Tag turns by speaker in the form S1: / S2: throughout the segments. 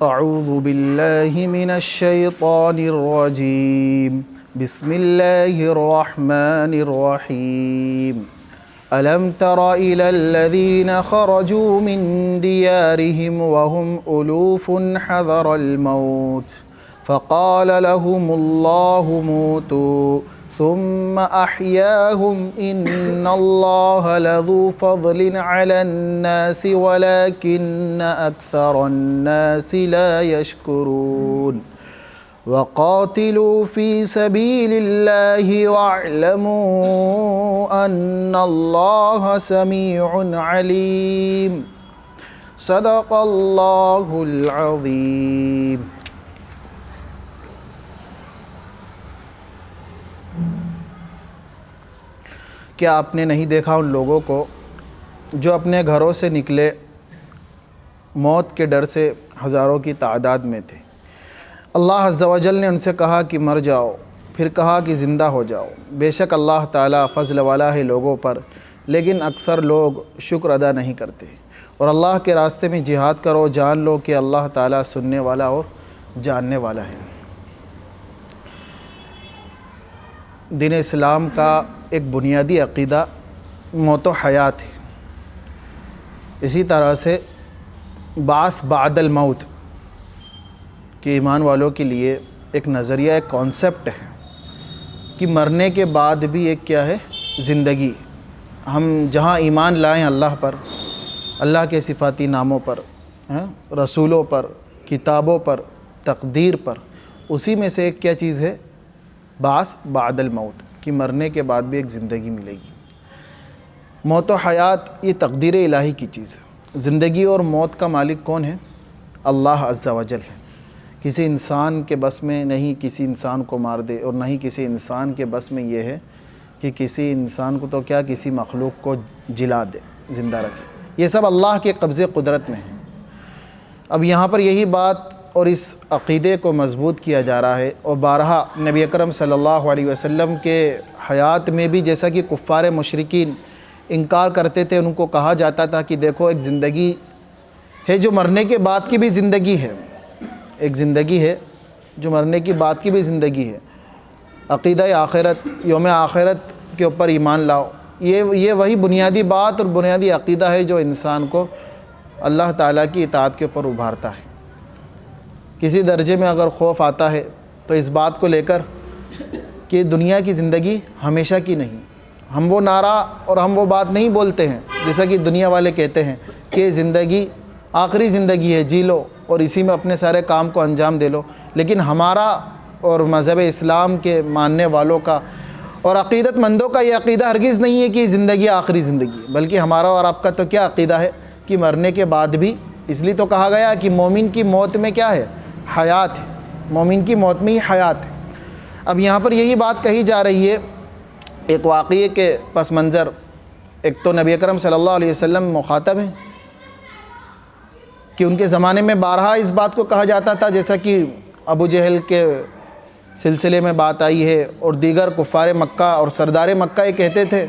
S1: اعوذ باللہ من الشیطان الرجیم بسم اللہ الرحمن الرحیم ألم تر إلى الذين خرجوا من ديارهم وهم ألوف حذر الموت فقال لهم الله موتوا ثم أحياهم إن الله لذو فضل على الناس ولكن أكثر الناس لا يشكرون وقاتلوا في سبيل الله واعلموا أن الله سميع عليم صدق الله العظيم. کیا آپ نے نہیں دیکھا ان لوگوں کو جو اپنے گھروں سے نکلے موت کے ڈر سے ہزاروں کی تعداد میں تھے؟ اللہ عز و جل نے ان سے کہا کہ مر جاؤ، پھر کہا کہ زندہ ہو جاؤ. بے شک اللہ تعالیٰ فضل والا ہے لوگوں پر، لیکن اکثر لوگ شکر ادا نہیں کرتے. اور اللہ کے راستے میں جہاد کرو، جان لو کہ اللہ تعالیٰ سننے والا اور جاننے والا ہے. دین اسلام کا ایک بنیادی عقیدہ موت و حیات ہے. اسی طرح سے بعث بعد الموت کہ ایمان والوں کے لیے ایک نظریہ، ایک کانسیپٹ ہے کہ مرنے کے بعد بھی ایک کیا ہے؟ زندگی. ہم جہاں ایمان لائیں اللہ پر، اللہ کے صفاتی ناموں پر، رسولوں پر، کتابوں پر، تقدیر پر، اسی میں سے ایک کیا چیز ہے؟ بعث بعد الموت، کہ مرنے کے بعد بھی ایک زندگی ملے گی. موت و حیات یہ تقدیر الہی کی چیز ہے. زندگی اور موت کا مالک کون ہے؟ اللہ عز و جل ہے. کسی انسان کے بس میں نہیں کسی انسان کو مار دے، اور نہ ہی کسی انسان کے بس میں یہ ہے کہ کسی انسان کو تو کیا کسی مخلوق کو جلا دے، زندہ رکھے. یہ سب اللہ کے قبضے قدرت میں ہے. اب یہاں پر یہی بات اور اس عقیدے کو مضبوط کیا جا رہا ہے. اور بارہا نبی اکرم صلی اللہ علیہ وسلم کے حیات میں بھی جیسا کہ کفار مشرکین انکار کرتے تھے، ان کو کہا جاتا تھا کہ دیکھو ایک زندگی ہے جو مرنے کے بعد کی بھی زندگی ہے، ایک زندگی ہے جو مرنے کی بعد کی بھی زندگی ہے. عقیدہ آخرت، یوم آخرت کے اوپر ایمان لاؤ. یہ وہی بنیادی بات اور بنیادی عقیدہ ہے جو انسان کو اللہ تعالیٰ کی اطاعت کے اوپر ابھارتا ہے. کسی درجے میں اگر خوف آتا ہے تو اس بات کو لے کر کہ دنیا کی زندگی ہمیشہ کی نہیں. ہم وہ نعرہ اور ہم وہ بات نہیں بولتے ہیں جیسا کہ دنیا والے کہتے ہیں کہ زندگی آخری زندگی ہے، جی لو اور اسی میں اپنے سارے کام کو انجام دے لو. لیکن ہمارا اور مذہب اسلام کے ماننے والوں کا اور عقیدت مندوں کا یہ عقیدہ ہرگز نہیں ہے کہ زندگی آخری زندگی ہے، بلکہ ہمارا اور آپ کا تو کیا عقیدہ ہے کہ مرنے کے بعد بھی. اس لیے تو کہا گیا کہ مومن کی موت میں کیا ہے؟ حیات ہے. مومن کی موت میں ہی حیات ہے. اب یہاں پر یہی بات کہی جا رہی ہے ایک واقعے کے پس منظر. ایک تو نبی اکرم صلی اللہ علیہ وسلم مخاطب ہیں کہ ان کے زمانے میں بارہا اس بات کو کہا جاتا تھا، جیسا کہ ابو جہل کے سلسلے میں بات آئی ہے، اور دیگر کفار مکہ اور سردار مکہ یہ کہتے تھے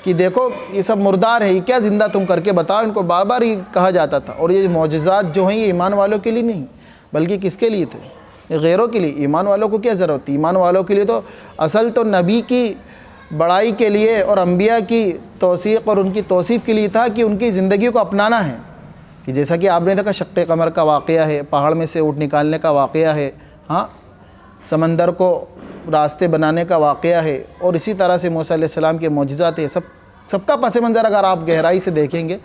S1: کہ دیکھو یہ سب مردار ہے، یہ کیا زندہ تم کر کے بتاؤ. ان کو بار بار ہی کہا جاتا تھا. اور یہ معجزات جو ہیں یہ ایمان والوں کے لیے نہیں بلکہ کس کے لیے تھے؟ یہ غیروں کے لیے. ایمان والوں کو کیا ضرورت تھی؟ ایمان والوں کے لیے تو اصل تو نبی کی بڑائی کے لیے اور انبیاء کی توثیق اور ان کی توصیف کے لیے تھا کہ ان کی زندگی کو اپنانا ہے. کہ جیسا کہ آپ نے دیکھا شق قمر کا واقعہ ہے، پہاڑ میں سے اونٹ نکالنے کا واقعہ ہے، سمندر کو راستے بنانے کا واقعہ ہے، اور اسی طرح سے موسیٰ علیہ السلام کے معجزات ہیں. سب کا پس منظر اگر آپ گہرائی سے دیکھیں گے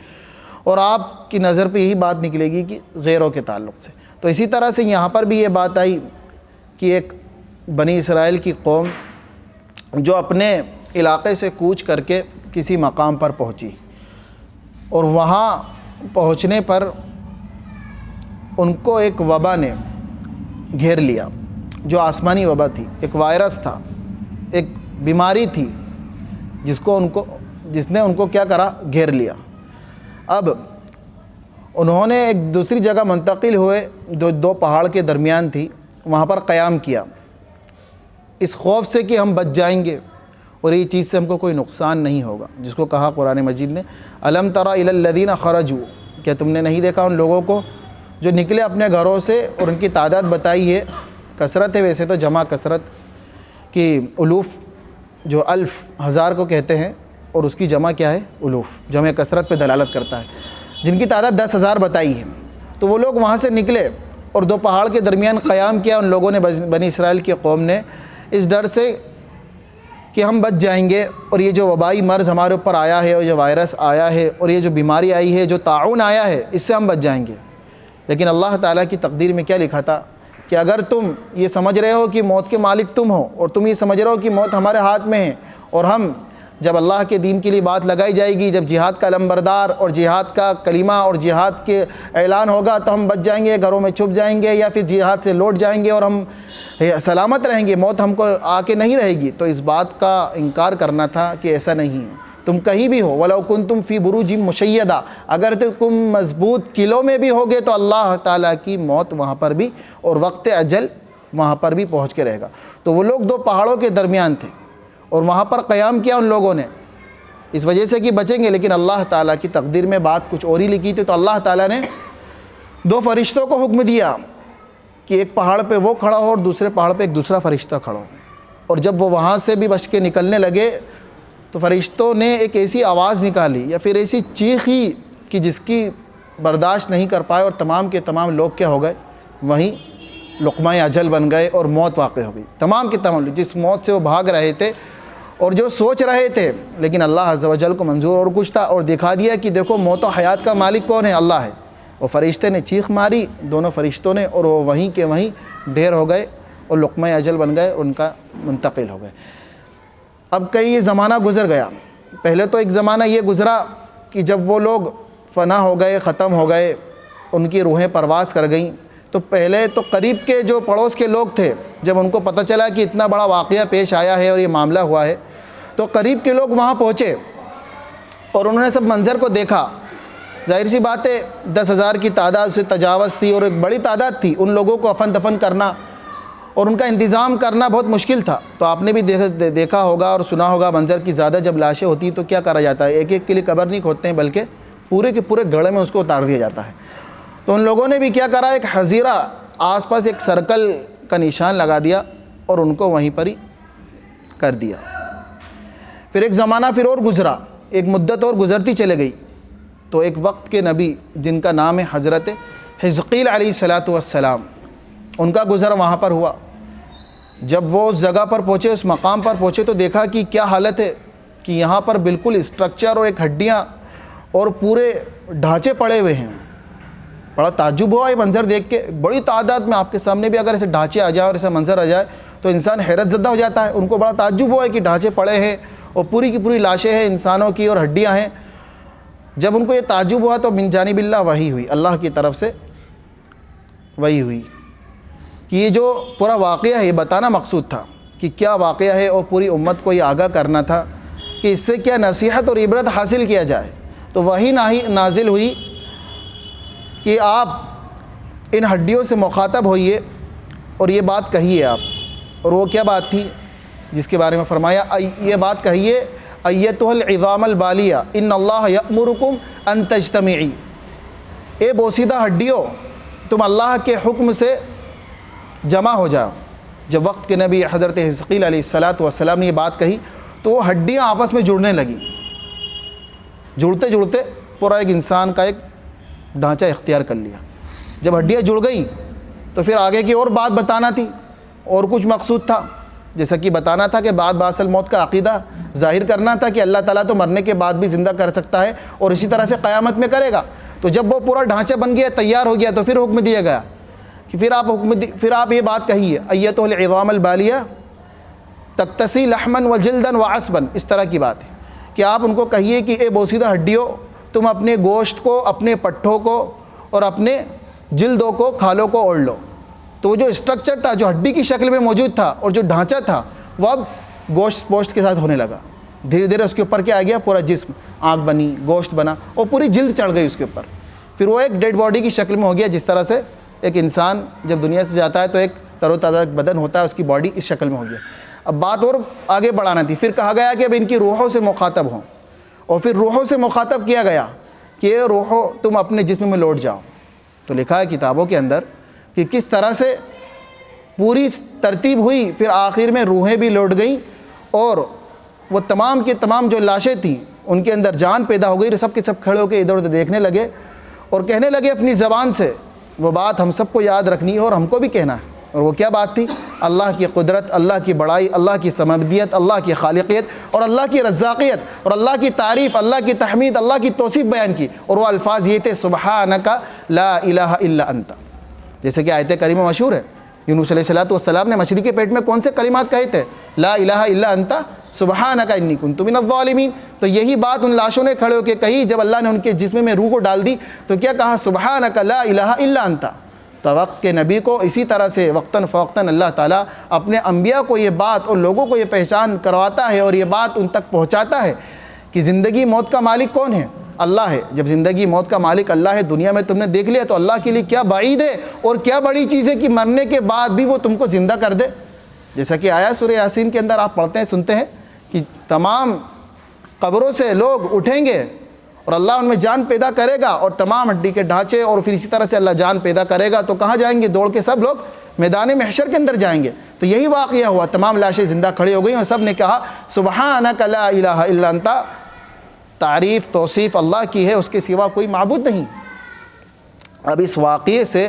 S1: اور آپ کی نظر پہ یہی بات نکلے گی کہ غیروں کے تعلق سے. تو اسی طرح سے یہاں پر بھی یہ بات آئی کہ ایک بنی اسرائیل کی قوم جو اپنے علاقے سے کوچ کر کے کسی مقام پر پہنچی، اور وہاں پہنچنے پر ان کو ایک وبا نے گھیر لیا، جو آسمانی وبا تھی. ایک وائرس تھا، ایک بیماری تھی جس نے ان کو کیا کرا؟ گھیر لیا. اب انہوں نے ایک دوسری جگہ منتقل ہوئے جو دو پہاڑ کے درمیان تھی، وہاں پر قیام کیا اس خوف سے کہ ہم بچ جائیں گے اور یہ چیز سے ہم کو کوئی نقصان نہیں ہوگا، جس کو کہا قرآن مجید نے الم تر الی الذین خرجوا کیا تم نے نہیں دیکھا ان لوگوں کو جو نکلے اپنے گھروں سے اور ان کی تعداد بتائی ہے، کثرت ہے ویسے تو جمع کثرت کی الوف جو الف ہزار کو کہتے ہیں اور اس کی جمع کیا ہے الوف، جمع کثرت پہ دلالت کرتا ہے، جن کی تعداد 10,000 بتائی ہے۔ تو وہ لوگ وہاں سے نکلے اور دو پہاڑ کے درمیان قیام کیا ان لوگوں نے، بنی اسرائیل کی قوم نے، اس ڈر سے کہ ہم بچ جائیں گے اور یہ جو وبائی مرض ہمارے اوپر آیا ہے اور یہ وائرس آیا ہے اور یہ جو بیماری آئی ہے، جو طاعون آیا ہے، اس سے ہم بچ جائیں گے۔ لیکن اللہ تعالیٰ کی تقدیر میں کیا لکھا تھا کہ اگر تم یہ سمجھ رہے ہو کہ موت کے مالک تم ہو اور تم یہ سمجھ رہے ہو کہ موت ہمارے ہاتھ میں ہے، اور ہم جب اللہ کے دین کے لیے بات لگائی جائے گی، جب جہاد کا علمبردار اور جہاد کا کلمہ اور جہاد کے اعلان ہوگا تو ہم بچ جائیں گے، گھروں میں چھپ جائیں گے یا پھر جہاد سے لوٹ جائیں گے اور ہم سلامت رہیں گے، موت ہم کو آ کے نہیں رہے گی، تو اس بات کا انکار کرنا تھا کہ ایسا نہیں ہے۔ تم کہیں بھی ہو، وَلَوْ كُنْتُمْ فِي بُرُوجٍ مُشَيَّدَةٍ، اگر تم مضبوط قلعوں میں بھی ہوگے تو اللہ تعالیٰ کی موت وہاں پر بھی اور وقت اجل وہاں پر بھی پہنچ کے رہے گا۔ تو وہ لوگ دو پہاڑوں کے درمیان تھے اور وہاں پر قیام کیا ان لوگوں نے اس وجہ سے کہ بچیں گے، لیکن اللہ تعالیٰ کی تقدیر میں بات کچھ اور ہی لکھی تھی۔ تو اللہ تعالیٰ نے دو فرشتوں کو حکم دیا کہ ایک پہاڑ پہ وہ کھڑا ہو اور دوسرے پہاڑ پہ ایک دوسرا فرشتہ کھڑا ہو، اور جب وہ وہاں سے بھی بچ کے نکلنے لگے تو فرشتوں نے ایک ایسی آواز نکالی یا پھر ایسی چیخی کہ جس کی برداشت نہیں کر پائے، اور تمام کے تمام لوگ کیا ہو گئے، وہیں لقمہ اجل بن گئے اور موت واقع ہو گئی۔ تمام کے تمام لوگ جس موت سے وہ بھاگ رہے تھے اور جو سوچ رہے تھے، لیکن اللہ عز و جل کو منظور اور کچھ تھا، اور دکھا دیا کہ دیکھو موت و حیات کا مالک کون ہے، اللہ ہے۔ وہ فرشتے نے چیخ ماری، دونوں فرشتوں نے، اور وہ وہیں کے وہیں ڈھیر ہو گئے اور لقمہ اجل بن گئے اور ان کا منتقل ہو گئے۔ اب کئی یہ زمانہ گزر گیا۔ پہلے تو ایک زمانہ یہ گزرا کہ جب وہ لوگ فنا ہو گئے، ختم ہو گئے، ان کی روحیں پرواز کر گئیں، تو پہلے تو قریب کے جو پڑوس کے لوگ تھے، جب ان کو پتہ چلا کہ اتنا بڑا واقعہ پیش آیا ہے اور یہ معاملہ ہوا ہے، تو قریب کے لوگ وہاں پہنچے اور انہوں نے سب منظر کو دیکھا۔ ظاہر سی بات ہے 10,000 کی تعداد سے تجاوز تھی اور ایک بڑی تعداد تھی، ان لوگوں کو افن دفن کرنا اور ان کا انتظام کرنا بہت مشکل تھا۔ تو آپ نے بھی دیکھا ہوگا اور سنا ہوگا منظر کی زیادہ جب لاشیں ہوتی ہیں تو کیا کرا جاتا ہے، ایک ایک کے لیے قبر نہیں کھودتے ہیں بلکہ پورے کے پورے گڑھے میں اس کو اتار دیا جاتا ہے۔ تو ان لوگوں نے بھی کیا کرا، ایک حظیرہ آس پاس ایک سرکل کا نشان لگا دیا اور ان کو وہیں پر ہی کر دیا۔ پھر ایک زمانہ پھر اور گزرا، ایک مدت اور گزرتی چلے گئی، تو ایک وقت کے نبی جن کا نام ہے حضرت حزقیل علیہ السلام، ان کا گزر وہاں پر ہوا۔ جب وہ اس جگہ پر پہنچے، اس مقام پر پہنچے، تو دیکھا کہ کیا حالت ہے کہ یہاں پر بالکل اسٹرکچر اور ایک ہڈیاں اور پورے ڈھانچے پڑے ہوئے ہیں۔ بڑا تعجب ہوا یہ منظر دیکھ کے، بڑی تعداد میں آپ کے سامنے بھی اگر ایسے ڈھانچے آ جائے اور ایسا منظر آ جائے تو انسان حیرت زدہ ہو جاتا ہے۔ ان کو بڑا تعجب ہوا ہے کہ ڈھانچے پڑے ہیں اور پوری کی پوری لاشیں ہیں انسانوں کی اور ہڈیاں ہیں۔ جب ان کو یہ تعجب ہوا تو من جانب اللہ وحی ہوئی، اللہ کی طرف سے وحی ہوئی کہ یہ جو پورا واقعہ ہے یہ بتانا مقصود تھا کہ کیا واقعہ ہے، اور پوری امت کو یہ آگاہ کرنا تھا کہ اس سے کیا نصیحت اور عبرت حاصل کیا جائے۔ تو وحی نازل ہوئی کہ آپ ان ہڈیوں سے مخاطب ہوئیے اور یہ بات کہیے آپ۔ اور وہ کیا بات تھی جس کے بارے میں فرمایا، یہ بات کہیے، ایتها العظام البالیہ ان اللہ یأمرکم ان تجتمعی، اے بوسیدہ ہڈیوں تم اللہ کے حکم سے جمع ہو جاؤ۔ جب وقت کے نبی حضرت حزقیل علیہ السلام نے یہ بات کہی تو وہ ہڈیاں آپس میں جڑنے لگیں، جڑتے جڑتے پورا ایک انسان کا ایک ڈھانچہ اختیار کر لیا۔ جب ہڈیاں جڑ گئیں تو پھر آگے کی اور بات بتانا تھی، اور کچھ مقصود تھا، جیسا کہ بتانا تھا کہ بعد الموت کا عقیدہ ظاہر کرنا تھا کہ اللہ تعالیٰ تو مرنے کے بعد بھی زندہ کر سکتا ہے اور اسی طرح سے قیامت میں کرے گا۔ تو جب وہ پورا ڈھانچہ بن گیا، تیار ہو گیا، تو پھر حکم دیا گیا کہ پھر آپ یہ بات کہیے، ایتها العظام البالیہ تکتسی لحما وجلدا وعصبا، اس طرح کی بات ہے کہ آپ ان کو کہیے کہ اے بوسیدہ ہڈیوں تم اپنے گوشت کو، اپنے پٹھوں کو اور اپنے جلدوں کو، کھالوں کو اوڑھ لو۔ تو وہ جو اسٹرکچر تھا جو ہڈی کی شکل میں موجود تھا اور جو ڈھانچہ تھا وہ اب گوشت پوشت کے ساتھ ہونے لگا، دھیرے دھیرے اس کے اوپر کیا آ گیا، پورا جسم، آنکھ بنی، گوشت بنا اور پوری جلد چڑھ گئی اس کے اوپر۔ پھر وہ ایک ڈیڈ باڈی کی شکل میں ہو گیا، جس طرح سے ایک انسان جب دنیا سے جاتا ہے تو ایک تر و تازہ بدن ہوتا ہے، اس کی باڈی اس شکل میں ہو گیا۔ اب بات اور آگے بڑھانا تھی، پھر کہا گیا کہ اب ان کی روحوں سے مخاطب ہوں، اور پھر روحوں سے مخاطب کیا گیا کہ روحو تم اپنے جسم میں لوٹ جاؤ. تو لکھا ہے کتابوں کے اندر کہ کس طرح سے پوری ترتیب ہوئی, پھر آخر میں روحیں بھی لوٹ گئیں اور وہ تمام کے تمام جو لاشیں تھیں ان کے اندر جان پیدا ہو گئی. سب کے سب کھڑے ہو کے ادھر ادھر دیکھنے لگے اور کہنے لگے اپنی زبان سے وہ بات ہم سب کو یاد رکھنی ہے اور ہم کو بھی کہنا ہے. اور وہ کیا بات تھی؟ اللہ کی قدرت, اللہ کی بڑائی, اللہ کی سمدیت, اللہ کی خالقیت اور اللہ کی رزاقیت اور اللہ کی تعریف, اللہ کی تحمید, اللہ کی توصیف بیان کی. اور وہ الفاظ یہ تھے سبحانک لا الہ الا انت. جیسے کہ آیت کریمہ مشہور ہے, یونس علیہ السلام نے مچھلی کے پیٹ میں کون سے کلمات کہے تھے؟ لا الہ الا انت سبحانک انی کنت من الظالمین. تو یہی بات ان لاشوں نے کھڑے ہو کے کہی جب اللہ نے ان کے جسم میں روح کو ڈال دی. تو کیا کہا؟ سبحانک لا الہ الا انت. تو وقت کے نبی کو اسی طرح سے وقتاً فوقتاً اللہ تعالیٰ اپنے انبیاء کو یہ بات اور لوگوں کو یہ پہچان کرواتا ہے اور یہ بات ان تک پہنچاتا ہے کہ زندگی موت کا مالک کون ہے؟ اللہ ہے. جب زندگی موت کا مالک اللہ ہے, دنیا میں تم نے دیکھ لیا, تو اللہ کے لیے کیا بعید ہے اور کیا بڑی چیز ہے کہ مرنے کے بعد بھی وہ تم کو زندہ کر دے. جیسا کہ آیا سورہ یاسین کے اندر آپ پڑھتے ہیں سنتے ہیں کہ تمام قبروں سے لوگ اٹھیں گے اور اللہ ان میں جان پیدا کرے گا اور تمام ہڈی کے ڈھانچے, اور پھر اسی طرح سے اللہ جان پیدا کرے گا. تو کہاں جائیں گے؟ دوڑ کے سب لوگ میدان محشر کے اندر جائیں گے. تو یہی واقعہ ہوا, تمام لاشیں زندہ کھڑی ہو گئیں اور سب نے کہا سبحانک لا الہ الا انت. تعریف توصیف اللہ کی ہے, اس کے سوا کوئی معبود نہیں. اب اس واقعے سے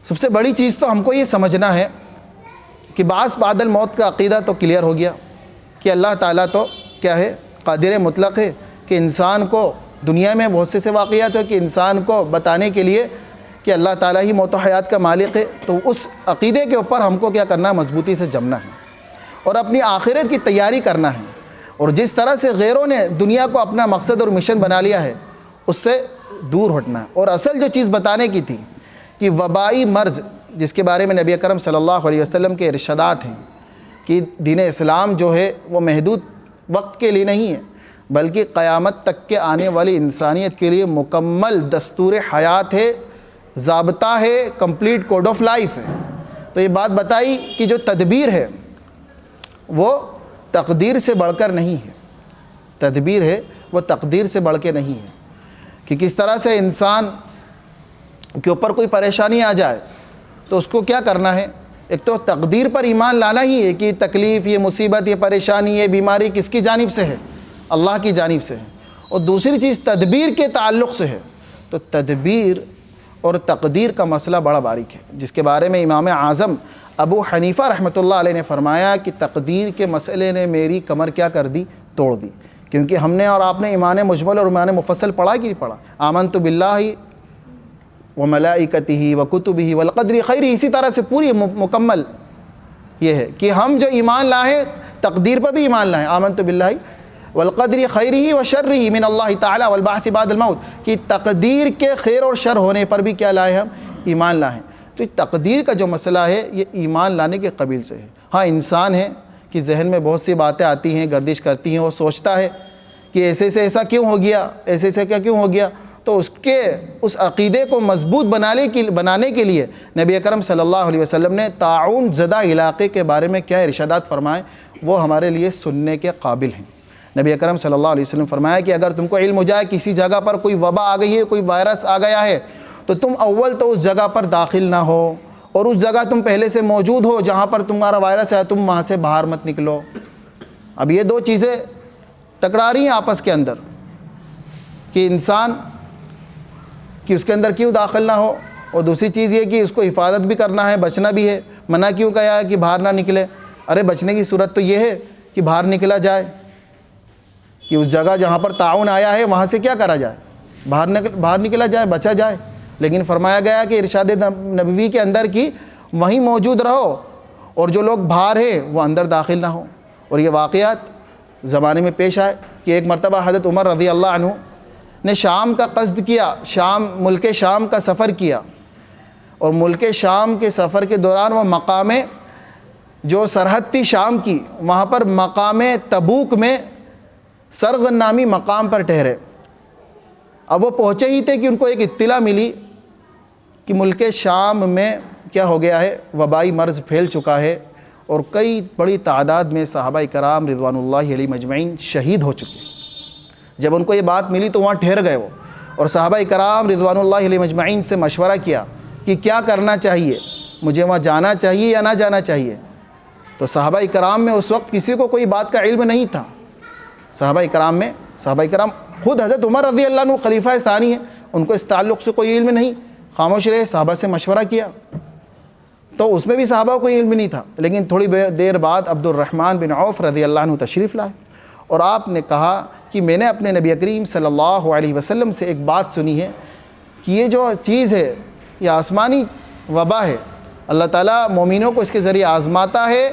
S1: سب سے بڑی چیز تو ہم کو یہ سمجھنا ہے کہ بعث بعد الموت کا عقیدہ تو کلیئر ہو گیا کہ اللہ تعالیٰ تو کیا ہے؟ قادر مطلق ہے کہ انسان کو دنیا میں بہت سے واقعات ہیں کہ انسان کو بتانے کے لیے کہ اللہ تعالیٰ ہی موت و حیات کا مالک ہے. تو اس عقیدے کے اوپر ہم کو کیا کرنا ہے؟ مضبوطی سے جمنا ہے اور اپنی آخرت کی تیاری کرنا ہے. اور جس طرح سے غیروں نے دنیا کو اپنا مقصد اور مشن بنا لیا ہے اس سے دور ہٹنا ہے. اور اصل جو چیز بتانے کی تھی کہ وبائی مرض جس کے بارے میں نبی اکرم صلی اللہ علیہ وسلم کے ارشادات ہیں کہ دین اسلام جو ہے وہ محدود وقت کے لیے نہیں ہے بلکہ قیامت تک کے آنے والی انسانیت کے لیے مکمل دستور حیات ہے, ضابطہ ہے, کمپلیٹ کوڈ آف لائف ہے. تو یہ بات بتائی کہ جو تدبیر ہے وہ تقدیر سے بڑھ کر نہیں ہے. تدبیر ہے وہ تقدیر سے بڑھ کے نہیں ہے کہ کس طرح سے انسان کے اوپر کوئی پریشانی آ جائے تو اس کو کیا کرنا ہے؟ ایک تو تقدیر پر ایمان لانا ہی ہے کہ تکلیف, یہ مصیبت, یہ پریشانی, یہ بیماری کس کی جانب سے ہے؟ اللہ کی جانب سے ہے. اور دوسری چیز تدبیر کے تعلق سے ہے. تو تدبیر اور تقدیر کا مسئلہ بڑا باریک ہے جس کے بارے میں امام اعظم ابو حنیفہ رحمۃ اللہ علیہ نے فرمایا کہ تقدیر کے مسئلے نے میری کمر کیا کر دی؟ توڑ دی. کیونکہ ہم نے اور آپ نے ایمان مجمل اور ایمان مفصل پڑھا کہ نہیں پڑھا؟ آمنت باللہ وملائکتہ وکتبہ والقدر خیرہ. اسی طرح سے پوری مکمل یہ ہے کہ ہم جو ایمان لائیں تقدیر پر بھی ایمان لائیں. آمنت باللہ والقدر خیرہ وشرہ من اللہ تعالی والبعث بعد الموت, کہ تقدیر کے خیر اور شر ہونے پر بھی کیا لائیں؟ ہم ایمان لائیں. تو تقدیر کا جو مسئلہ ہے یہ ایمان لانے کے قبیل سے ہے. ہاں انسان ہے کہ ذہن میں بہت سی باتیں آتی ہیں, گردش کرتی ہیں, وہ سوچتا ہے کہ ایسے سے ایسا کیوں ہو گیا, ایسے سے کیا کیوں ہو گیا. تو اس عقیدے کو مضبوط بنانے کے لیے نبی اکرم صلی اللہ علیہ وسلم نے طاعون زدہ علاقے کے بارے میں کیا ارشادات فرمائے وہ ہمارے لیے سننے کے قابل ہیں. نبی اکرم صلی اللہ علیہ وسلم فرمایا کہ اگر تم کو علم ہو جائے کسی جگہ پر کوئی وبا آ گئی ہے, کوئی وائرس آ گیا ہے, تو تم اول تو اس جگہ پر داخل نہ ہو اور اس جگہ تم پہلے سے موجود ہو جہاں پر تمہارا وائرس ہے, تم وہاں سے باہر مت نکلو. اب یہ دو چیزیں ٹکرا رہی ہیں آپس کے اندر کہ انسان کہ اس کے اندر کیوں داخل نہ ہو, اور دوسری چیز یہ کہ اس کو حفاظت بھی کرنا ہے, بچنا بھی ہے. منع کیوں کہا ہے کہ باہر نہ نکلے؟ ارے بچنے کی صورت تو یہ ہے کہ باہر نکلا جائے, کہ اس جگہ جہاں پر طاعون آیا ہے وہاں سے کیا کرا جائے؟ باہر نکلا جائے, بچا جائے. لیکن فرمایا گیا کہ ارشاد نبوی کے اندر کی وہیں موجود رہو اور جو لوگ باہر ہیں وہ اندر داخل نہ ہو. اور یہ واقعات زمانے میں پیش آئے کہ ایک مرتبہ حضرت عمر رضی اللہ عنہ نے شام کا قصد کیا, ملک شام کا سفر کیا, اور ملک شام کے سفر کے دوران وہ مقام جو سرحد تھی شام کی, وہاں پر مقام تبوک میں سرغ نامی مقام پر ٹھہرے. اب وہ پہنچے ہی تھے کہ ان کو ایک اطلاع ملی کہ ملک شام میں کیا ہو گیا ہے, وبائی مرض پھیل چکا ہے اور کئی بڑی تعداد میں صحابہ کرام رضوان اللہ علیہ مجمعین شہید ہو چکے. جب ان کو یہ بات ملی تو وہاں ٹھہر گئے وہ، اور صحابہ کرام رضوان اللہ علیہ مجمعین سے مشورہ کیا کہ کیا کرنا چاہیے، مجھے وہاں جانا چاہیے یا نہ جانا چاہیے۔ تو صحابہ کرام میں اس وقت کسی کو کوئی بات کا علم نہیں تھا۔ صحابہ کرام خود حضرت عمر رضی اللہ عنہ خلیفہ ثانی ہیں، ان کو اس تعلق سے کوئی علم نہیں، خاموش رہے، صحابہ سے مشورہ کیا، تو اس میں بھی صحابہ کو کوئی علم نہیں تھا۔ لیکن تھوڑی دیر بعد عبد الرحمن بن عوف رضی اللہ عنہ تشریف لائے، اور آپ نے کہا کہ میں نے اپنے نبی کریم صلی اللہ علیہ وسلم سے ایک بات سنی ہے کہ یہ جو چیز ہے یہ آسمانی وبا ہے، اللہ تعالیٰ مومنوں کو اس کے ذریعے آزماتا ہے،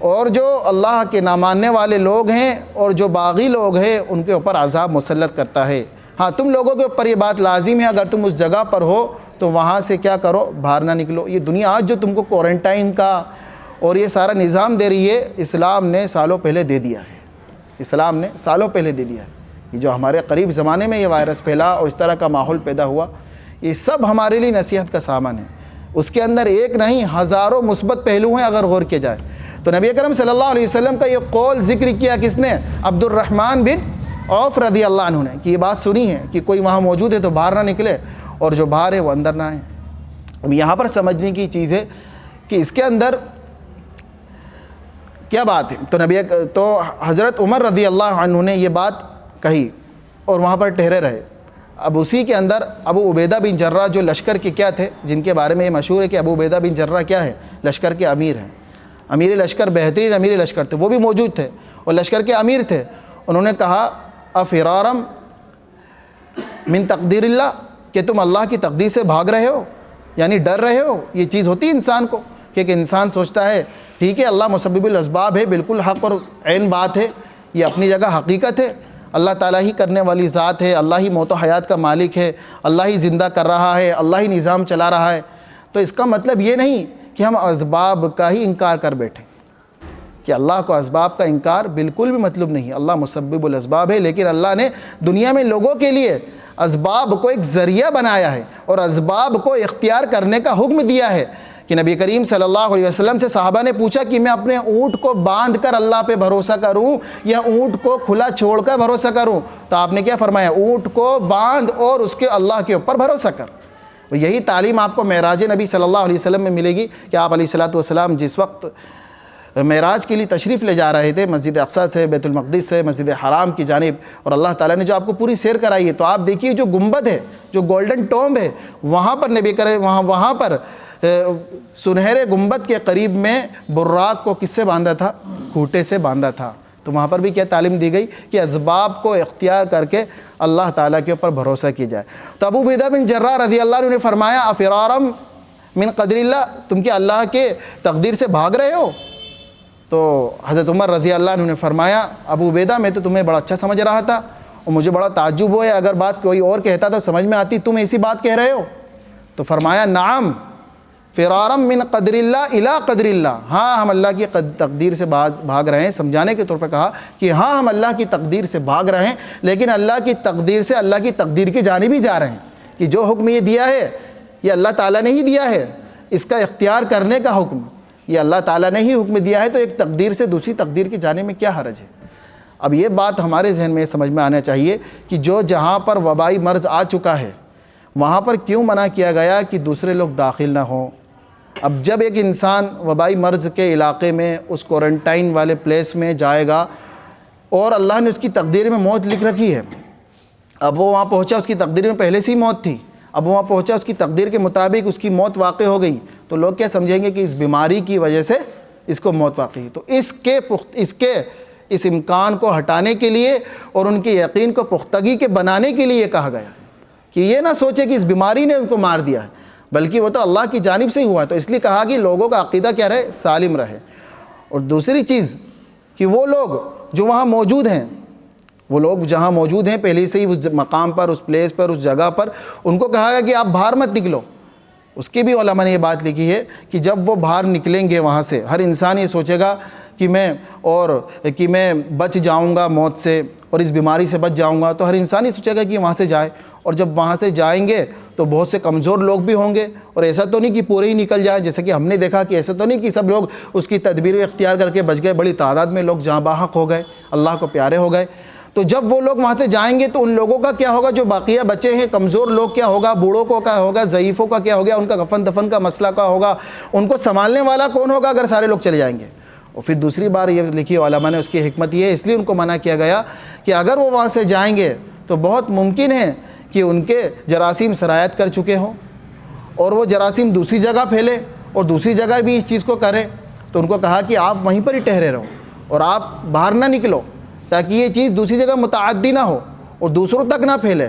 S1: اور جو اللہ کے ناماننے والے لوگ ہیں اور جو باغی لوگ ہیں ان کے اوپر عذاب مسلط کرتا ہے۔ ہاں تم لوگوں کے اوپر یہ بات لازم ہے، اگر تم اس جگہ پر ہو تو وہاں سے کیا کرو، باہر نہ نکلو۔ یہ دنیا آج جو تم کو کوارنٹائن کا اور یہ سارا نظام دے رہی ہے، اسلام نے سالوں پہلے دے دیا ہے، اسلام نے سالوں پہلے دے دیا ہے۔ یہ جو ہمارے قریب زمانے میں یہ وائرس پھیلا اور اس طرح کا ماحول پیدا ہوا، یہ سب ہمارے لیے نصیحت کا سامان ہے۔ اس کے اندر ایک نہیں ہزاروں مثبت پہلو ہیں اگر غور کیا جائے تو۔ نبی اکرم صلی اللہ علیہ وسلم کا یہ قول ذکر کیا کس نے؟ عبد الرحمن بن عوف رضی اللہ عنہ نے، کہ یہ بات سنی ہے کہ کوئی وہاں موجود ہے تو باہر نہ نکلے، اور جو باہر ہے وہ اندر نہ آئے۔ اب یہاں پر سمجھنے کی چیز ہے کہ اس کے اندر کیا بات ہے۔ تو حضرت عمر رضی اللہ عنہ نے یہ بات کہی اور وہاں پر ٹھہرے رہے۔ اب اسی کے اندر ابو عبیدہ بن جرہ جو لشکر کے کیا تھے، جن کے بارے میں یہ مشہور ہے کہ ابو عبیدہ بن جرہ کیا ہے، لشکر کے امیر ہیں، امیر لشکر، بہترین امیر لشکر تھے، وہ بھی موجود تھے اور لشکر کے امیر تھے۔ انہوں نے کہا افرارم من تقدیر اللہ، کہ تم اللہ کی تقدیر سے بھاگ رہے ہو، یعنی ڈر رہے ہو۔ یہ چیز ہوتی ہے انسان کو کہ ایک انسان سوچتا ہے ٹھیک ہے اللہ مسبب الاسباب ہے، بالکل حق اور عین بات ہے، یہ اپنی جگہ حقیقت ہے، اللہ تعالیٰ ہی کرنے والی ذات ہے، اللہ ہی موت و حیات کا مالک ہے، اللہ ہی زندہ کر رہا ہے، اللہ ہی نظام چلا رہا ہے۔ تو اس کا مطلب یہ نہیں کہ ہم اسباب کا ہی انکار کر بیٹھیں، کہ اللہ کو اسباب کا انکار بالکل بھی مطلب نہیں۔ اللہ مسبب الاسباب ہے، لیکن اللہ نے دنیا میں لوگوں کے لیے اسباب کو ایک ذریعہ بنایا ہے اور اسباب کو اختیار کرنے کا حکم دیا ہے۔ کہ نبی کریم صلی اللہ علیہ وسلم سے صحابہ نے پوچھا کہ میں اپنے اونٹ کو باندھ کر اللہ پہ بھروسہ کروں یا اونٹ کو کھلا چھوڑ کر بھروسہ کروں؟ تو آپ نے کیا فرمایا؟ اونٹ کو باندھ اور اس کے اللہ کے اوپر بھروسہ کر۔ یہی تعلیم آپ کو معراج نبی صلی اللہ علیہ وسلم میں ملے گی کہ آپ علیہ الصلوۃ والسلام جس وقت معراج کے لیے تشریف لے جا رہے تھے مسجد اقصیٰ سے، بیت المقدس سے، مسجد حرام کی جانب، اور اللہ تعالیٰ نے جو آپ کو پوری سیر کرائی ہے، تو آپ دیکھیے جو گنبد ہے، جو گولڈن ٹومب ہے، وہاں پر نبی کرے وہاں پر سنہرے گنبد کے قریب میں براق کو کس سے باندھا تھا؟ کھوٹے سے باندھا تھا۔ تو وہاں پر بھی کیا تعلیم دی گئی کہ اسباب کو اختیار کر کے اللہ تعالیٰ کے اوپر بھروسہ کی جائے۔ تو ابو عبیدہ بن جرہ رضی اللہ عنہ نے فرمایا افرارم من قدر اللہ، تم کیا اللہ کے تقدیر سے بھاگ رہے ہو؟ تو حضرت عمر رضی اللہ عنہ نے فرمایا ابو عبیدہ میں تو تمہیں بڑا اچھا سمجھ رہا تھا اور مجھے بڑا تعجب ہوا ہے، اگر بات کوئی اور کہتا تو سمجھ میں آتی، تم ایسی بات کہہ رہے ہو؟ تو فرمایا نعم فرارم من قدر اللہ الی قدر اللہ، ہاں ہم اللہ کی تقدیر سے بھاگ رہے ہیں۔ سمجھانے کے طور پر کہا کہ ہاں ہم اللہ کی تقدیر سے بھاگ رہے ہیں، لیکن اللہ کی تقدیر سے اللہ کی تقدیر کی جانب ہی جا رہے ہیں، کہ جو حکم یہ دیا ہے یہ اللہ تعالیٰ نے ہی دیا ہے، اس کا اختیار کرنے کا حکم یہ اللہ تعالیٰ نے ہی حکم دیا ہے، تو ایک تقدیر سے دوسری تقدیر کی جانے میں کیا حرج ہے؟ اب یہ بات ہمارے ذہن میں سمجھ میں آنا چاہیے کہ جو جہاں پر وبائی مرض آ چکا ہے وہاں پر کیوں منع کیا گیا کہ دوسرے لوگ داخل نہ ہوں؟ اب جب ایک انسان وبائی مرض کے علاقے میں اس کوارنٹائن والے پلیس میں جائے گا اور اللہ نے اس کی تقدیر میں موت لکھ رکھی ہے، اب وہ وہاں پہنچا، اس کی تقدیر میں پہلے سے ہی موت تھی، اب وہاں پہنچا، اس کی تقدیر کے مطابق اس کی موت واقع ہو گئی، تو لوگ کیا سمجھیں گے کہ اس بیماری کی وجہ سے اس کو موت واقع ہوئی۔ تو اس امکان کو ہٹانے کے لیے اور ان کے یقین کو پختگی کے بنانے کے لیے یہ کہا گیا کہ یہ نہ سوچے کہ اس بیماری نے ان کو مار دیا ہے، بلکہ وہ تو اللہ کی جانب سے ہی ہوا ہے۔ تو اس لیے کہا کہ لوگوں کا عقیدہ کیا رہے؟ سالم رہے۔ اور دوسری چیز کہ وہ لوگ جو وہاں موجود ہیں، وہ لوگ جہاں موجود ہیں پہلے سے ہی اس مقام پر، اس پلیس پر، اس جگہ پر، ان کو کہا گیا کہ آپ باہر مت نکلو۔ اس کی بھی علماء نے یہ بات لکھی ہے کہ جب وہ باہر نکلیں گے وہاں سے، ہر انسان یہ سوچے گا کہ میں بچ جاؤں گا موت سے اور اس بیماری سے بچ جاؤں گا، تو ہر انسان یہ سوچے گا کہ وہاں سے جائے، اور جب وہاں سے جائیں گے تو بہت سے کمزور لوگ بھی ہوں گے، اور ایسا تو نہیں کہ پورے ہی نکل جائے، جیسا کہ ہم نے دیکھا کہ ایسا تو نہیں کہ سب لوگ اس کی تدبیر اختیار کر کے بچ گئے، بڑی تعداد میں لوگ جاں بحق ہو گئے، اللہ کو پیارے ہو گئے۔ تو جب وہ لوگ وہاں سے جائیں گے تو ان لوگوں کا کیا ہوگا؟ جو باقیہ بچے ہیں کمزور لوگ کیا ہوگا؟ بوڑھوں کو کیا ہوگا؟ ضعیفوں کا کیا ہوگا؟ ان کا کفن دفن کا مسئلہ کیا ہوگا؟ ان کو سنبھالنے والا کون ہوگا اگر سارے لوگ چلے جائیں گے؟ اور پھر دوسری بار یہ لکھی علماء نے، اس کی حکمت یہ ہے، اس لیے ان کو منع کیا گیا کہ اگر وہ وہاں سے جائیں گے تو بہت ممکن ہے کہ ان کے جراثیم سرایت کر چکے ہوں اور وہ جراثیم دوسری جگہ پھیلے اور دوسری جگہ بھی اس چیز کو کرے. تو ان کو کہا کہ آپ وہیں پر ہی ٹھہرے رہو اور آپ باہر نہ نکلو تاکہ یہ چیز دوسری جگہ متعدی نہ ہو اور دوسروں تک نہ پھیلے.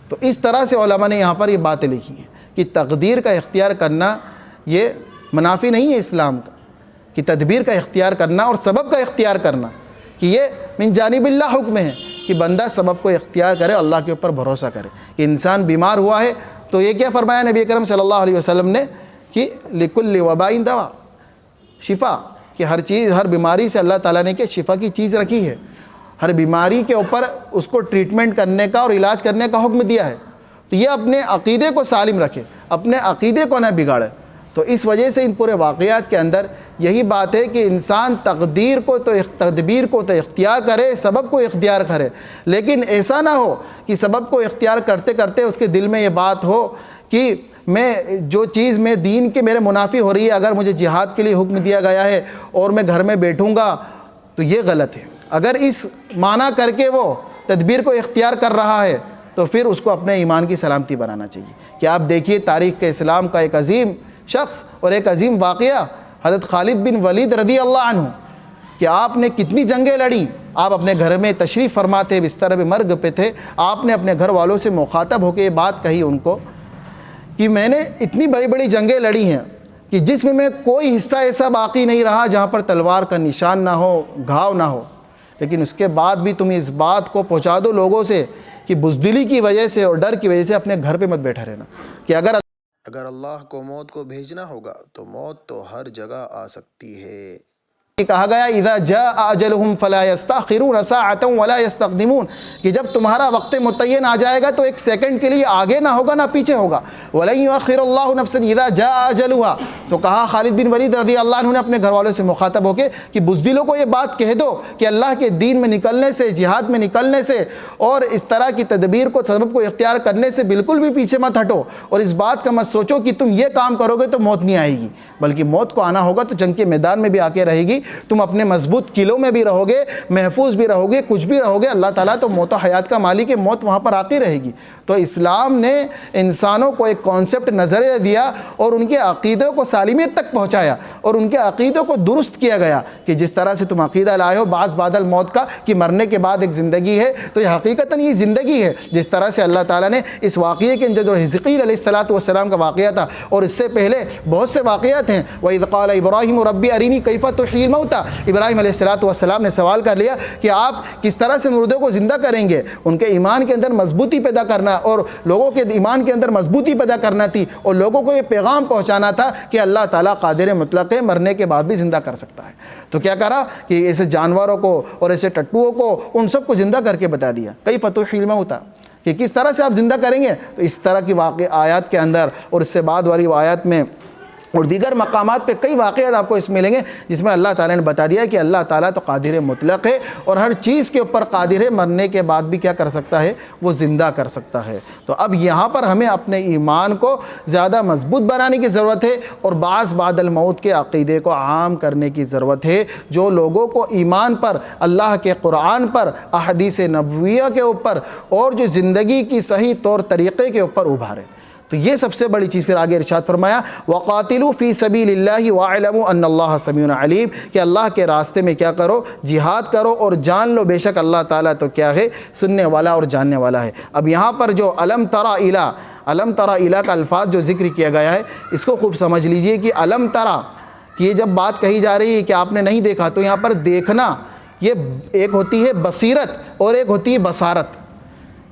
S1: تو اس طرح سے علماء نے یہاں پر یہ باتیں لکھی ہیں کہ تقدیر کا اختیار کرنا یہ منافی نہیں ہے اسلام کا، کہ تدبیر کا اختیار کرنا اور سبب کا اختیار کرنا کہ یہ من جانب اللہ حکم ہے کہ بندہ سبب کو اختیار کرے، اللہ کے اوپر بھروسہ کرے. کہ انسان بیمار ہوا ہے تو یہ کیا فرمایا نبی کرم صلی اللہ علیہ وسلم نے کہ لکل وباء دوا، شفا، کہ ہر چیز، ہر بیماری سے اللہ تعالیٰ نے کہ شفا کی چیز رکھی ہے، ہر بیماری کے اوپر اس کو ٹریٹمنٹ کرنے کا اور علاج کرنے کا حکم دیا ہے. تو یہ اپنے عقیدے کو سالم رکھے، اپنے عقیدے کو نہ بگاڑے. تو اس وجہ سے ان پورے واقعات کے اندر یہی بات ہے کہ انسان تقدیر کو تو تدبیر کو تو اختیار کرے، سبب کو اختیار کرے، لیکن ایسا نہ ہو کہ سبب کو اختیار کرتے کرتے اس کے دل میں یہ بات ہو کہ میں جو چیز میں دین کے میرے منافی ہو رہی ہے، اگر مجھے جہاد کے لیے حکم دیا گیا ہے اور میں گھر میں بیٹھوں گا تو یہ غلط ہے. اگر اس معنی کر کے وہ تدبیر کو اختیار کر رہا ہے تو پھر اس کو اپنے ایمان کی سلامتی بنانا چاہیے. کہ آپ دیکھیے تاریخ کے اسلام کا ایک عظیم شخص اور ایک عظیم واقعہ حضرت خالد بن ولید رضی اللہ عنہ، کہ آپ نے کتنی جنگیں لڑیں. آپ اپنے گھر میں تشریف فرما تھے، بستر مرگ پہ تھے، آپ نے اپنے گھر والوں سے مخاطب ہو کے یہ بات کہی ان کو کہ میں نے اتنی بڑی بڑی جنگیں لڑی ہیں کہ جس میں کوئی حصہ ایسا باقی نہیں رہا جہاں پر تلوار کا نشان نہ ہو، گھاؤ نہ ہو، لیکن اس کے بعد بھی تم اس بات کو پہنچا دو لوگوں سے کہ بزدلی کی وجہ سے اور ڈر کی وجہ سے اپنے گھر پہ مت بیٹھا رہنا. کہ اگر اللہ کو موت کو بھیجنا ہوگا تو موت تو ہر جگہ آ سکتی ہے. کہا گیا اذا جاء اجلهم فلا يستاخرون ساعة ولا يستقدمون، کہ جب تمہارا وقت متعین آ جائے گا تو ایک سیکنڈ کے لیے آگے نہ ہوگا نہ پیچھے ہوگا. ولن يؤخر الله نفسا اذا جاء اجلها. تو کہا خالد بن ولید رضی اللہ عنہ نے اپنے گھر والوں سے مخاطب ہو کے کہ بزدلوں کو یہ بات کہہ دو کہ اللہ کے دین میں نکلنے سے، جہاد میں نکلنے سے اور اس طرح کی تدبیر کو، سبب کو اختیار کرنے سے بالکل بھی پیچھے مت ہٹو، اور اس بات کا مت سوچو کہ تم یہ کام کرو گے تو موت نہیں آئے گی، بلکہ موت کو آنا ہوگا تو جنگ کے میدان میں بھی آ کے رہے گی. تم اپنے مضبوط قلعوں میں بھی رہو گے، محفوظ بھی رہو گے، کچھ بھی رہو گے، اللہ تعالیٰ تو موت و حیات کا مالک ہے، موت وہاں پر آتی رہے گی. تو اسلام نے انسانوں کو ایک کانسیپٹ نظریہ دیا اور ان کے عقیدوں کو سالمیت تک پہنچایا اور ان کے عقیدوں کو درست کیا گیا کہ جس طرح سے تم عقیدہ لائے ہو بعض بعد الموت کا کہ مرنے کے بعد ایک زندگی ہے، تو یہ حقیقتاً یہ زندگی ہے. جس طرح سے اللہ تعالیٰ نے اس واقعے کے اندر جو حزقیل علیہ السلام کا واقعہ تھا اور اس سے پہلے بہت سے واقعات ہیں. وَإِذْ قَالَ إِبْرَاهِيمُ رَبِّ أَرِنِي كَيْفَ تُحْيِي الْمَوْتَى، ابراہیم علیہ السلام نے سوال کر لیا کہ آپ کس طرح سے مردوں کو زندہ کریں گے. ان کے ایمان کے اندر مضبوطی پیدا کرنا اور لوگوں کے ایمان کے اندر مضبوطی پیدا کرنا تھی اور لوگوں کو یہ پیغام پہنچانا تھا کہ اللہ تعالیٰ قادر مطلق ہے، مرنے کے بعد بھی زندہ کر سکتا ہے. تو کیا کرا کہ ایسے جانوروں کو اور ایسے ٹٹوؤں کو ان سب کو زندہ کر کے بتا دیا کیف تحیی الموتى، کہ کس طرح سے آپ زندہ کریں گے. تو اس طرح کی آیات کے اندر اور اس سے بعد والی آیات میں اور دیگر مقامات پہ کئی واقعات آپ کو اس میں ملیں گے جس میں اللہ تعالیٰ نے بتا دیا کہ اللہ تعالیٰ تو قادر مطلق ہے اور ہر چیز کے اوپر قادر ہے، مرنے کے بعد بھی کیا کر سکتا ہے، وہ زندہ کر سکتا ہے. تو اب یہاں پر ہمیں اپنے ایمان کو زیادہ مضبوط بنانے کی ضرورت ہے اور بعض بعد الموت کے عقیدے کو عام کرنے کی ضرورت ہے، جو لوگوں کو ایمان پر، اللہ کے قرآن پر، احادیث نبویہ کے اوپر اور جو زندگی کی صحیح طور طریقے کے اوپر ابھارے. تو یہ سب سے بڑی چیز. پھر آگے ارشاد فرمایا وَقَاتِلُوا فِي سَبِيلِ اللَّهِ وَاعْلَمُوا أَنَّ اللَّهَ سَمِيعٌ عَلِيمٌ، کہ اللہ کے راستے میں کیا کرو، جہاد کرو اور جان لو بے شک اللہ تعالیٰ تو کیا ہے، سننے والا اور جاننے والا ہے. اب یہاں پر جو علم ترى الى کا الفاظ جو ذکر کیا گیا ہے اس کو خوب سمجھ لیجئے کہ علم ترى، کہ یہ جب بات کہی جا رہی ہے کہ آپ نے نہیں دیکھا، تو یہاں پر دیکھنا یہ ایک ہوتی ہے بصیرت اور ایک ہوتی ہے بصارت.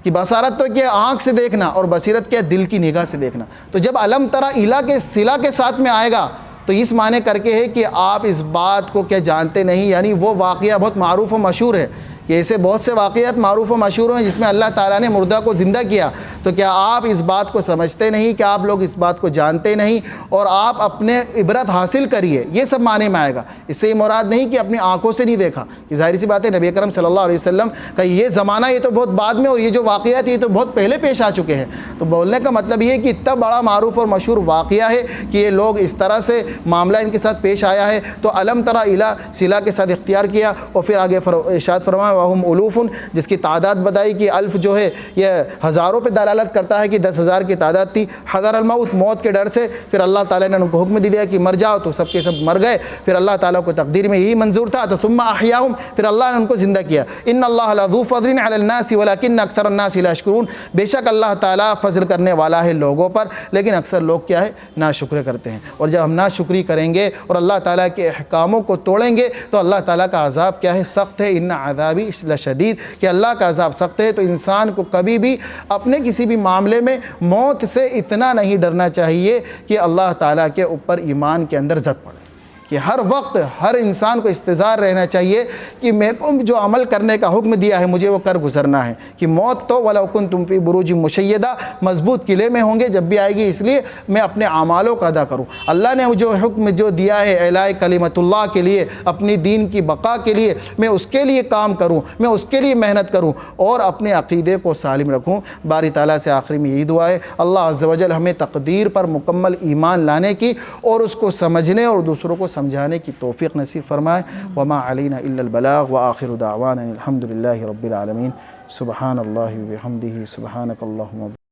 S1: کہ بصارت تو کیا آنکھ سے دیکھنا اور بصیرت کیا دل کی نگاہ سے دیکھنا. تو جب علم ترى الى کے صلہ کے ساتھ میں آئے گا تو اس معنی کر کے ہے کہ آپ اس بات کو کیا جانتے نہیں، یعنی وہ واقعہ بہت معروف و مشہور ہے کہ ایسے بہت سے واقعات معروف و مشہور ہیں جس میں اللہ تعالیٰ نے مردہ کو زندہ کیا، تو کیا آپ اس بات کو سمجھتے نہیں؟ کہ آپ لوگ اس بات کو جانتے نہیں؟ اور آپ اپنے عبرت حاصل کریے، یہ سب معنی میں آئے گا۔ اس سے یہ مراد نہیں کہ اپنی آنکھوں سے نہیں دیکھا، کہ ظاہر سی بات ہے نبی اکرم صلی اللہ علیہ وسلم کا یہ زمانہ یہ تو بہت بعد میں، اور یہ جو واقعات یہ تو بہت پہلے پیش آ چکے ہیں۔ تو بولنے کا مطلب یہ ہے کہ اتنا بڑا معروف اور مشہور واقعہ ہے کہ یہ لوگ اس طرح سے معاملہ ان کے ساتھ پیش آیا ہے، تو الم تری الی صلہ کے ساتھ اختیار کیا، اور پھر آگے ارشاد فرمایا وہم الوف، جس کی تعداد بتائی کہ الف جو ہے یہ ہزاروں پہ دلالت کرتا ہے کہ 10,000 کی تعداد تھی۔ حذر الموت، موت کے ڈر سے پھر اللہ تعالیٰ نے ان کو حکم دے دیا کہ مر جاؤ، تو سب کے سب مر گئے۔ پھر اللہ تعالیٰ کو تقدیر میں یہی منظور تھا، تو ثم احیاہم، پھر اللہ نے ان کو زندہ کیا۔ ان اللہ لذو فضل علی الناس ولکن اکثر الناس لا یشکرون، بے شک اللہ تعالیٰ فضل کرنے والا ہے لوگوں پر، لیکن اکثر لوگ کیا ہے ناشکری کرتے ہیں۔ اور جب ہم ناشکری کریں گے اور اللہ تعالیٰ کے احکاموں کو توڑیں گے تو اللہ تعالیٰ کا عذاب کیا ہے؟ سخت ہے۔ ان عذابی لشدید، کہ اللہ کا عذاب سخت ہے۔ تو انسان کو کبھی بھی اپنے کسی بھی معاملے میں موت سے اتنا نہیں ڈرنا چاہیے کہ اللہ تعالیٰ کے اوپر ایمان کے اندر زد پڑے، کہ ہر وقت ہر انسان کو استظار رہنا چاہیے کہ میں کو جو عمل کرنے کا حکم دیا ہے مجھے وہ کر گزرنا ہے، کہ موت تو وَلَوْ كُنْتُمْ فِي بُرُوجٍ مُشَيَّدَةٍ، مضبوط قلعے میں ہوں گے جب بھی آئے گی، اس لیے میں اپنے اعمالوں کا ادا کروں۔ اللہ نے جو حکم جو دیا ہے اعلاء کلمت اللہ کے لیے، اپنی دین کی بقا کے لیے، میں اس کے لیے کام کروں، میں اس کے لیے محنت کروں اور اپنے عقیدے کو سالم رکھوں۔ باری تعالیٰ سے آخری میں یہی دعا ہے اللہ عز و جل ہمیں تقدیر پر مکمل ایمان لانے کی اور اس کو سمجھنے اور دوسروں کو سمجھانے کی توفیق نصیب فرمائے۔ وما علینا الا البلاغ وآخر دعوانا الحمد للہ رب العالمین۔ سبحان اللہ وبحمدہ، سبحانک اللہم